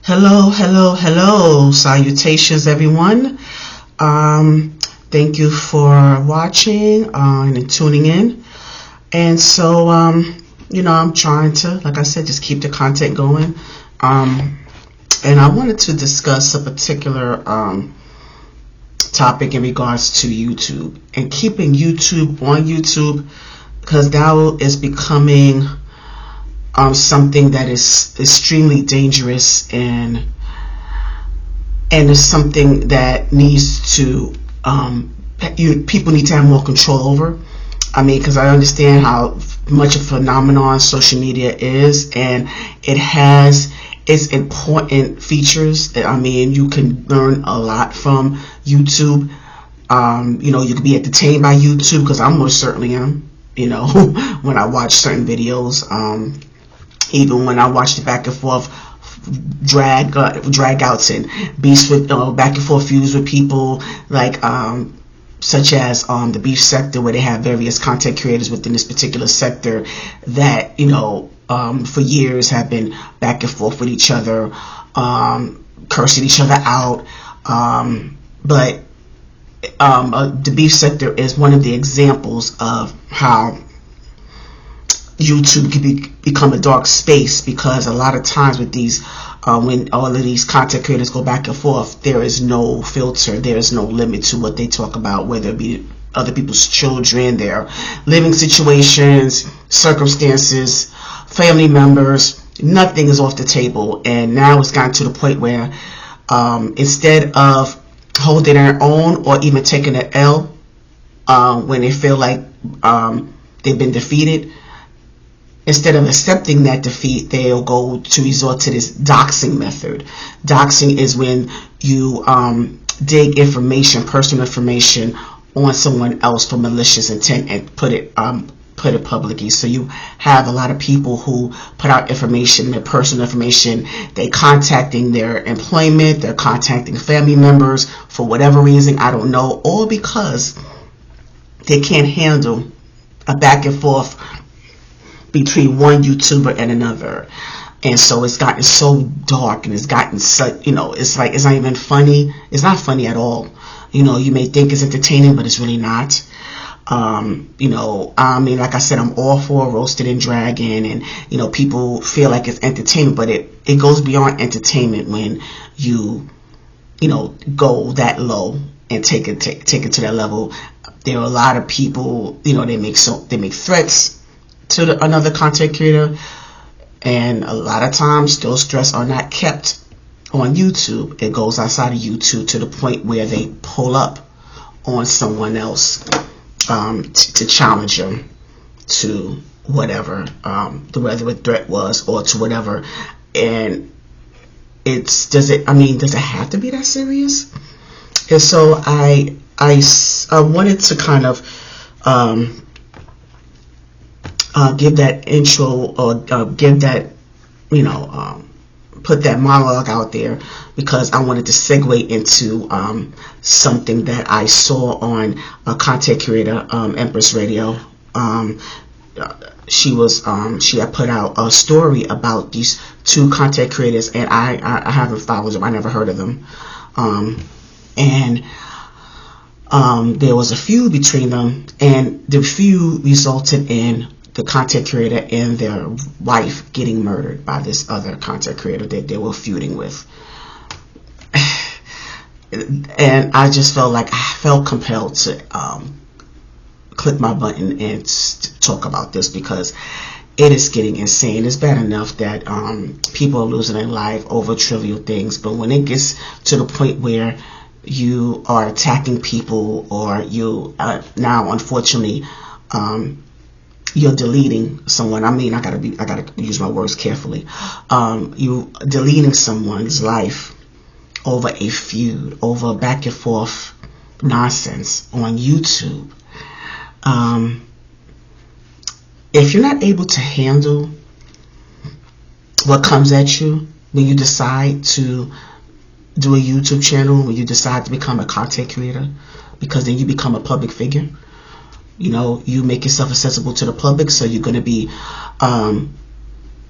Hello, hello, hello. Salutations, everyone. Thank you for watching and tuning in. And so, I'm trying to, like I said, just keep the content going. And I wanted to discuss a particular topic in regards to YouTube and keeping YouTube on YouTube, because now it's becoming something that is extremely dangerous and is something that needs to people need to have more control over. I mean, because I understand how much a phenomenon social media is, and it has its important features. I mean, you can learn a lot from YouTube. You can be entertained by YouTube, because I most certainly am. When I watch certain videos, even when I watch the back and forth drag outs and beefs with back and forth feuds with people, like such as the beef sector, where they have various content creators within this particular sector that for years have been back and forth with each other, cursing each other out. But the beef sector is one of the examples of how YouTube can become a dark space, because a lot of times with these, when all of these content creators go back and forth, there is no filter, there is no limit to what they talk about, whether it be other people's children, their living situations, circumstances, family members. Nothing is off the table. And now it's gotten to the point where instead of holding their own or even taking an L when they feel like they've been defeated, instead of accepting that defeat, they'll go to resort to this doxing method. Doxing is when you dig information, personal information, on someone else for malicious intent and put it publicly. So you have a lot of people who put out information, their personal information. They contacting their employment, they're contacting family members for whatever reason, I don't know, all because they can't handle a back and forth between one YouTuber and another. And so it's gotten so dark, and it's gotten so, it's like, it's not even funny. It's not funny at all. You may think it's entertaining, but it's really not. I mean, like I said, I'm all for roasted and dragging, and people feel like it's entertainment, but it goes beyond entertainment when you go that low and take it to that level. There are a lot of people, they make threats to another content creator, and a lot of times those threats are not kept on YouTube. It goes outside of YouTube to the point where they pull up on someone else to challenge them to whatever whether the threat was, or to whatever. And does it have to be that serious? And so I wanted to kind of give that intro, or give that, put that monologue out there, because I wanted to segue into something that I saw on a content creator, Empress Radio. She had put out a story about these two content creators, and I haven't followed them. I never heard of them. And there was a feud between them, and the feud resulted in the content creator and their wife getting murdered by this other content creator that they were feuding with. And I just felt compelled to click my button and talk about this, because it is getting insane. It's bad enough that people are losing their life over trivial things, but when it gets to the point where you are attacking people, or you now unfortunately you're deleting someone. I mean, I gotta use my words carefully. You deleting someone's life over a feud, over back and forth nonsense on YouTube. If you're not able to handle what comes at you when you decide to do a YouTube channel, when you decide to become a content creator, because then you become a public figure. You make yourself accessible to the public, so you're going to be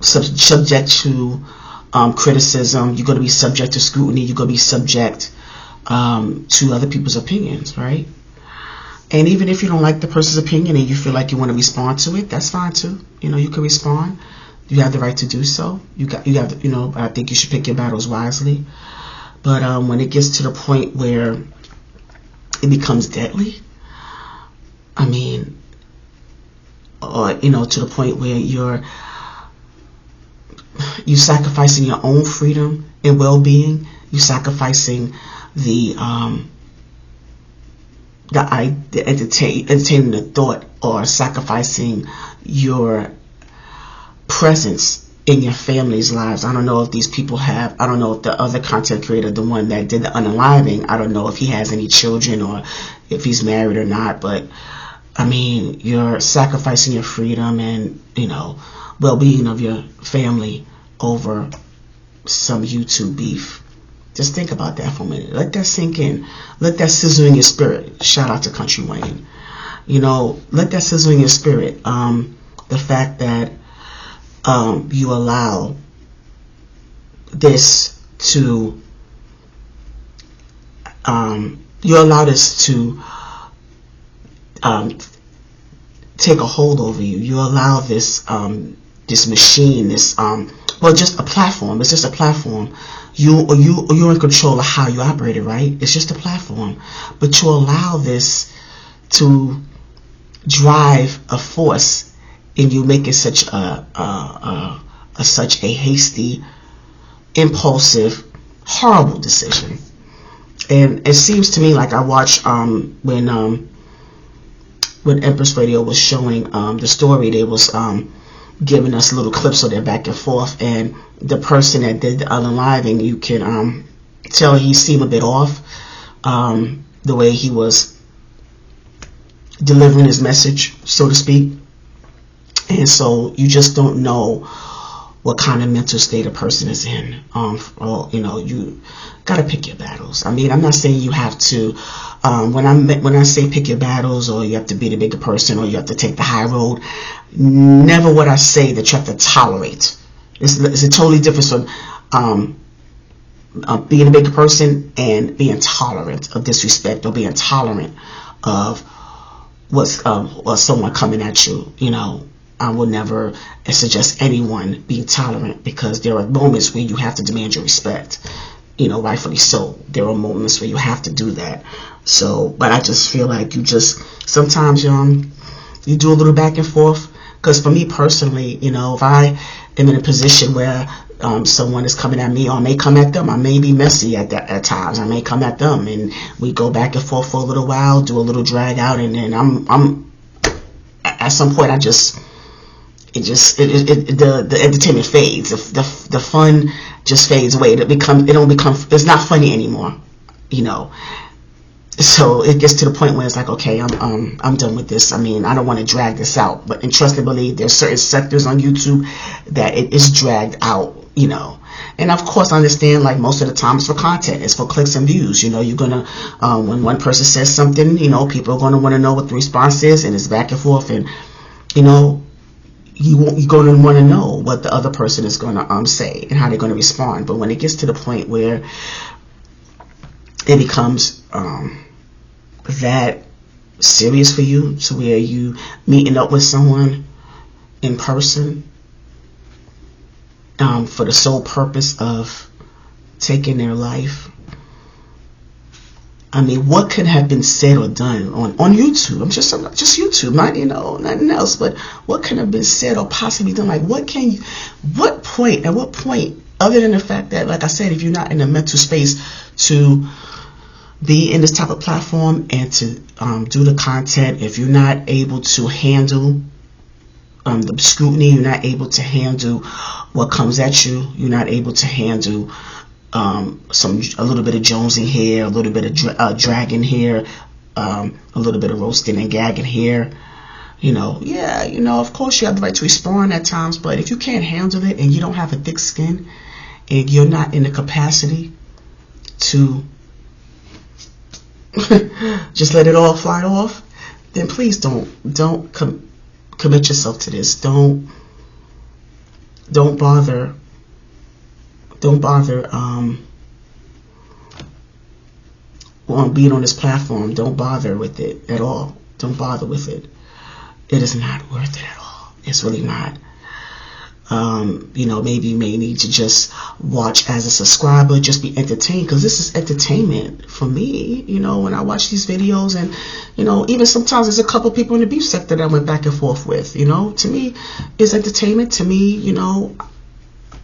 subject to criticism. You're going to be subject to scrutiny. You're going to be subject to other people's opinions, right? And even if you don't like the person's opinion and you feel like you want to respond to it, that's fine too. You know, you can respond. You have the right to do so. You have, you know, I think you should pick your battles wisely. But when it gets to the point where it becomes deadly, I mean, or, you know, to the point where you're sacrificing your own freedom and well-being, you're sacrificing the entertaining the thought, or sacrificing your presence in your family's lives. I don't know if these people have, I don't know if the other content creator, the one that did the unaliving, I don't know if he has any children or if he's married or not, but I mean, you're sacrificing your freedom and, you know, well-being of your family over some YouTube beef. Just think about that for a minute. Let that sink in. Let that sizzle in your spirit. Shout out to Country Wayne. You know, let that sizzle in your spirit. The fact that you allow this to take a hold over you. You allow this this machine, this well, just a platform. It's just a platform. You're in control of how you operate it, right? It's just a platform, but you allow this to drive a force, and you make it such a hasty, impulsive, horrible decision. And it seems to me like I watched when Empress Radio was showing the story, they was giving us little clips of their back and forth, and the person that did the unaliving, you can tell he seemed a bit off, the way he was delivering his message, so to speak. And so you just don't know what kind of mental state a person is in. Or, you know, you gotta pick your battles. I mean, I'm not saying you have to, when I say pick your battles, or you have to be the bigger person, or you have to take the high road, never would I say that you have to tolerate. It's a totally difference from being a bigger person and being tolerant of disrespect, or being tolerant of what's or someone coming at you. You know, I will never suggest anyone being tolerant, because there are moments where you have to demand your respect. You know, rightfully so. There are moments where you have to do that. So, but I just feel like you just sometimes you do a little back and forth. Because for me personally, you know, if I am in a position where someone is coming at me, or I may come at them, I may be messy at times. I may come at them, and we go back and forth for a little while, do a little drag out, and then I'm at some point the entertainment fades. The fun just fades away. It's not funny anymore, you know. So it gets to the point where it's like, okay, I'm done with this. I mean, I don't want to drag this out, but trust and believe, there's certain sectors on YouTube that it is dragged out, you know. And of course, I understand, like, most of the time it's for content, it's for clicks and views. You know, you're gonna when one person says something, you know, people are gonna want to know what the response is, and it's back and forth, and you know, you're going to want to know what the other person is going to say and how they're going to respond. But when it gets to the point where it becomes that serious for you, to where you meeting up with someone in person for the sole purpose of taking their life, I mean, what could have been said or done on YouTube? I'm just YouTube, not, you know, nothing else. But what could have been said or possibly done? Like, at what point, other than the fact that, like I said, if you're not in a mental space to be in this type of platform and to do the content, if you're not able to handle the scrutiny, you're not able to handle what comes at you, you're not able to handle a little bit of jonesing here, a little bit of dragging here, a little bit of roasting and gagging here. You know, yeah, you know, of course you have the right to respond at times, but if you can't handle it and you don't have a thick skin and you're not in the capacity to just let it all fly off, then please don't commit yourself to this. Don't bother don't bother being on this platform. Don't bother with it at all. Don't bother with it. It is not worth it at all. It's really not. Maybe you may need to just watch as a subscriber, just be entertained, because this is entertainment for me. When I watch these videos, and even sometimes there's a couple people in the beef sector that I went back and forth with. To me, it's entertainment. To me,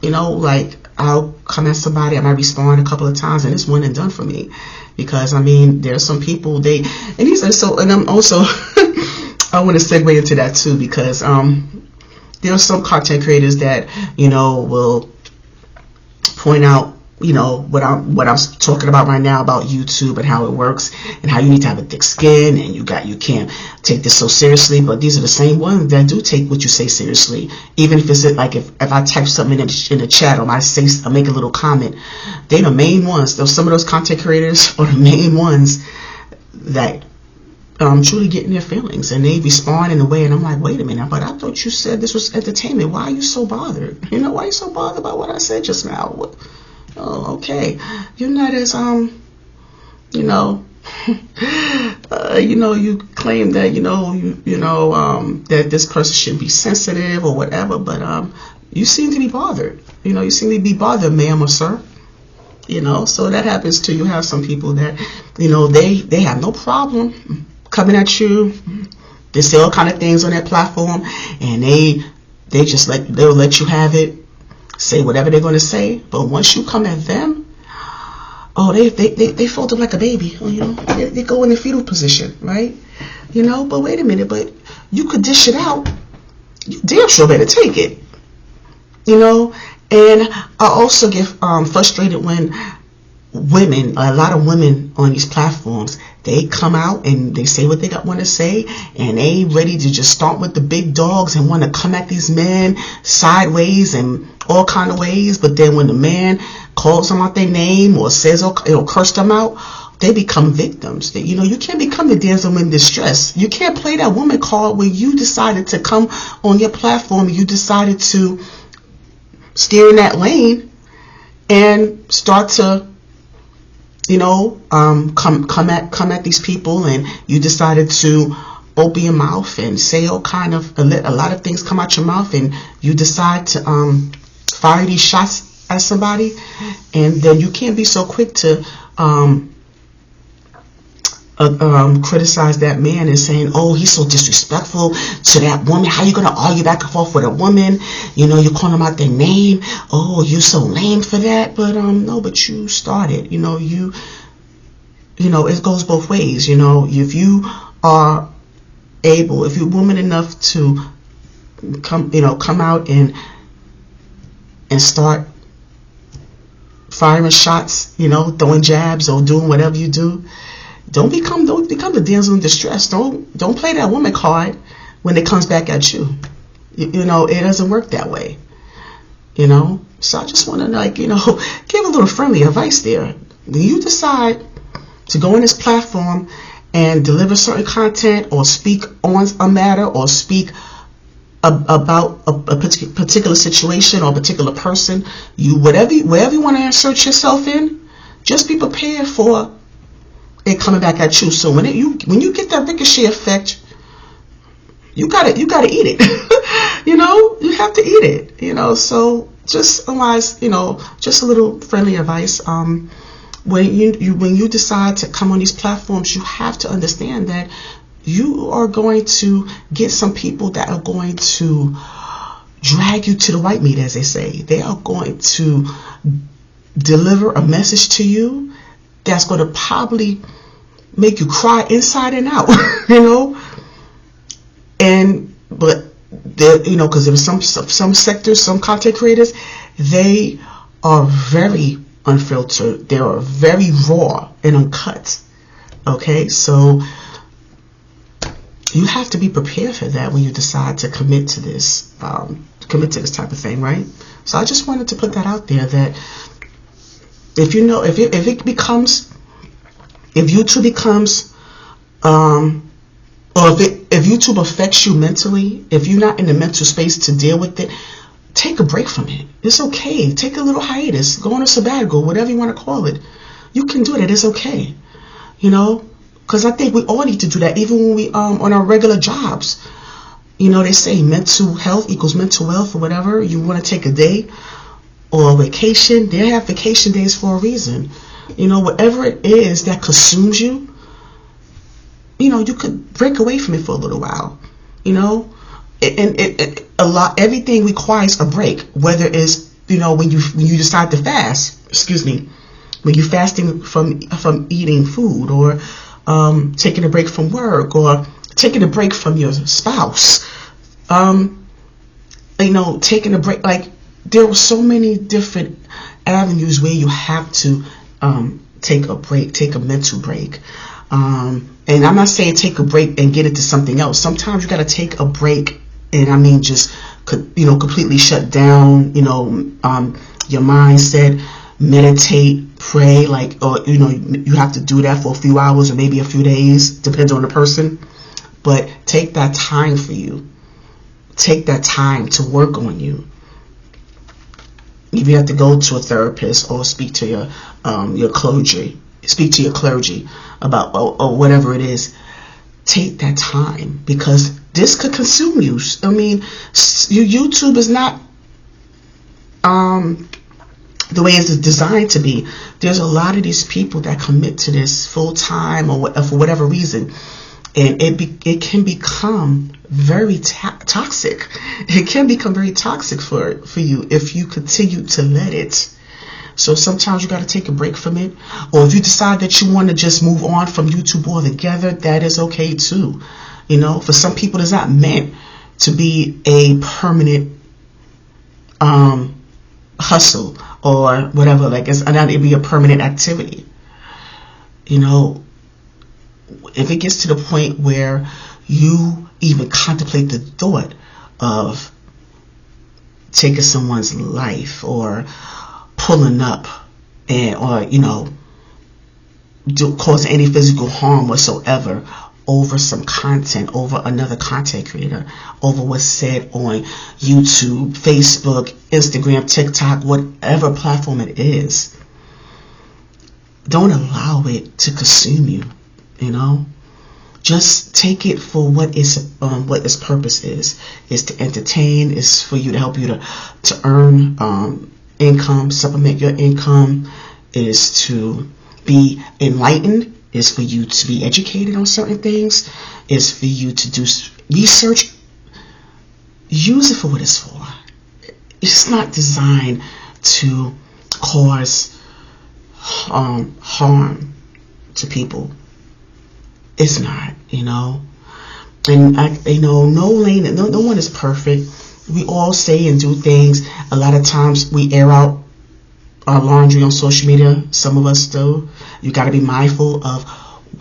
like, I'll come at somebody, I might respond a couple of times, and it's one and done for me. Because there's some people, and I'm also I want to segue into that too, because there are some content creators that will point out what I'm talking about right now about YouTube and how it works, and how you need to have a thick skin, and you can't take this so seriously. But these are the same ones that do take what you say seriously, even if it's like if I type something in the chat, or I make a little comment. They're the main ones. Some of those content creators are the main ones that truly get in their feelings, and they respond in a way, and I'm like, wait a minute, but I thought you said this was entertainment. Why are you so bothered? Why are you so bothered about what I said just now? Oh, okay. You're not as you claim that that this person should be sensitive or whatever, but you seem to be bothered. You seem to be bothered, ma'am or sir. So that happens too. You have some people that they have no problem coming at you. They say all kind of things on that platform, and they'll let you have it. Say whatever they're going to say, but once you come at them, they fold up like a baby. They go in the fetal position, right? But wait a minute, but you could dish it out. You damn sure better take it. And I also get frustrated when a lot of women on these platforms, they come out and they say what they want to say, and they ready to just stomp with the big dogs and want to come at these men sideways and all kind of ways. But then when the man calls them out their name or says or curse them out, they become victims. You can't become the damsel in distress. You can't play that woman card when you decided to come on your platform. You decided to steer in that lane and start to come at these people, and you decided to open your mouth and say a lot of things come out your mouth, and you decide to fire these shots at somebody, and then you can't be so quick to criticize that man and saying, oh, he's so disrespectful to that woman. How you gonna argue back and forth with a woman? You calling them out their name. Oh, you so lame for that. But no, but you started. It goes both ways. If you are able, if you're woman enough to come out and start firing shots, throwing jabs or doing whatever you do. Don't become the damsel in distress. Don't play that woman card when it comes back at you. It doesn't work that way. So I just want to give a little friendly advice there. When you decide to go on this platform and deliver certain content, or speak on a matter, or speak about a particular situation or a particular person, wherever you want to insert yourself in, just be prepared for it coming back at you. So when you get that ricochet effect, you gotta eat it. You have to eat it. So just just a little friendly advice. When you decide to come on these platforms, you have to understand that you are going to get some people that are going to drag you to the white meat, as they say. They are going to deliver a message to you that's going to probably make you cry inside and out, but because there was some sectors, some content creators, they are very unfiltered. They are very raw and uncut. Okay, so you have to be prepared for that when you decide to commit to this type of thing, right? So I just wanted to put that out there, that if YouTube becomes, or if YouTube affects you mentally, if you're not in the mental space to deal with it, take a break from it. It's okay. Take a little hiatus. Go on a sabbatical, whatever you want to call it. You can do that. It's okay. You know, because I think we all need to do that, even when we on our regular jobs. You know, they say mental health equals mental wealth or whatever. You want to take a day or a vacation. They have vacation days for a reason. You know, whatever it is that consumes you, you know, you could break away from it for a little while. You know, everything requires a break. Whether it's, you know, when you decide to fast, when you're fasting from eating food, or taking a break from work, or taking a break from your spouse, you know, taking a break. Like, there are so many different avenues where you have to take a break, take a mental break. And I'm not saying take a break and get into something else. Sometimes you got to take a break, and I mean just, you know, completely shut down, you know, your mindset, meditate, pray, like, or, you know, you have to do that for a few hours or maybe a few days, depends on the person. But take that time for you. Take that time to work on you. If you have to go to a therapist or speak to your clergy, about or whatever it is, take that time, because this could consume you. I mean, YouTube is not the way it's designed to be. There's a lot of these people that commit to this full time or for whatever reason, and it can become very toxic. It can become very toxic for you if you continue to let it. So sometimes you got to take a break from it. Or if you decide that you want to just move on from YouTube altogether, that is okay too. You know, for some people, it's not meant to be a permanent hustle or whatever. Like, it's not to be a permanent activity. You know, if it gets to the point where you even contemplate the thought of taking someone's life, or pulling up, and, or, you know, causing any physical harm whatsoever over some content, over another content creator, over what's said on YouTube, Facebook, Instagram, TikTok, whatever platform it is, don't allow it to consume you. You know, just take it for what its purpose is to entertain, is for you to help you to earn income, supplement your income, is to be enlightened, is for you to be educated on certain things, is for you to do research. Use it for what it's for. It's not designed to cause harm to people. It's not, you know. And no one is perfect. We all say and do things. A lot of times we air out our laundry on social media. Some of us do. You got to be mindful of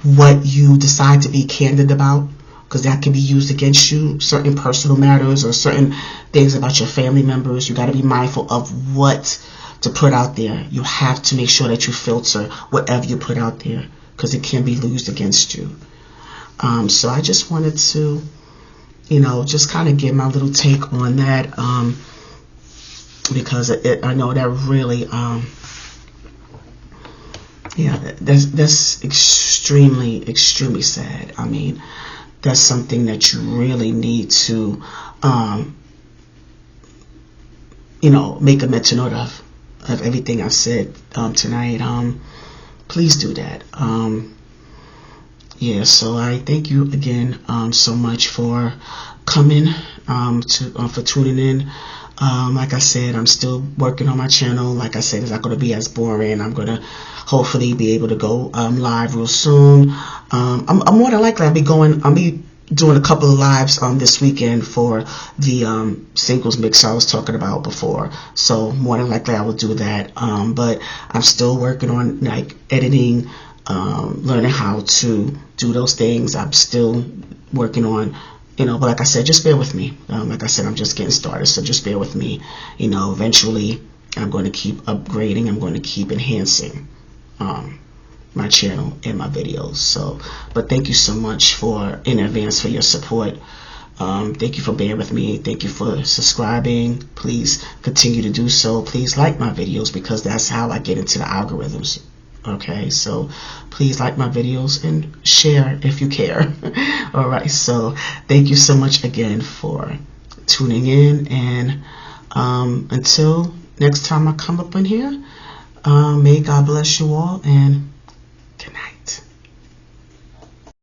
what you decide to be candid about, because that can be used against you. Certain personal matters or certain things about your family members. You got to be mindful of what to put out there. You have to make sure that you filter whatever you put out there, because it can be used against you. So I just wanted to, you know, just kind of give my little take on that, because I know that really, that's extremely, extremely sad. I mean, that's something that you really need to, you know, make a mental note of everything I've said tonight. Please do that. So I thank you again so much for coming, for tuning in. Like I said, I'm still working on my channel. Like I said, it's not going to be as boring. I'm going to hopefully be able to go live real soon. I'm more than likely I'll be doing a couple of lives this weekend for the singles mix I was talking about before. So more than likely I will do that. But I'm still working on like editing, learning how to do those things. I'm still working on, you know, but like I said, just bear with me. Like I said, I'm just getting started, so just bear with me. You know, eventually I'm going to keep upgrading. I'm going to keep enhancing my channel and my videos. So, but thank you so much in advance for your support. Thank you for bearing with me. Thank you for subscribing. Please continue to do so. Please like my videos, because that's how I get into the algorithms. Okay, so please like my videos and share if you care. All right, so thank you so much again for tuning in, and until next time I come up in here, may God bless you all, and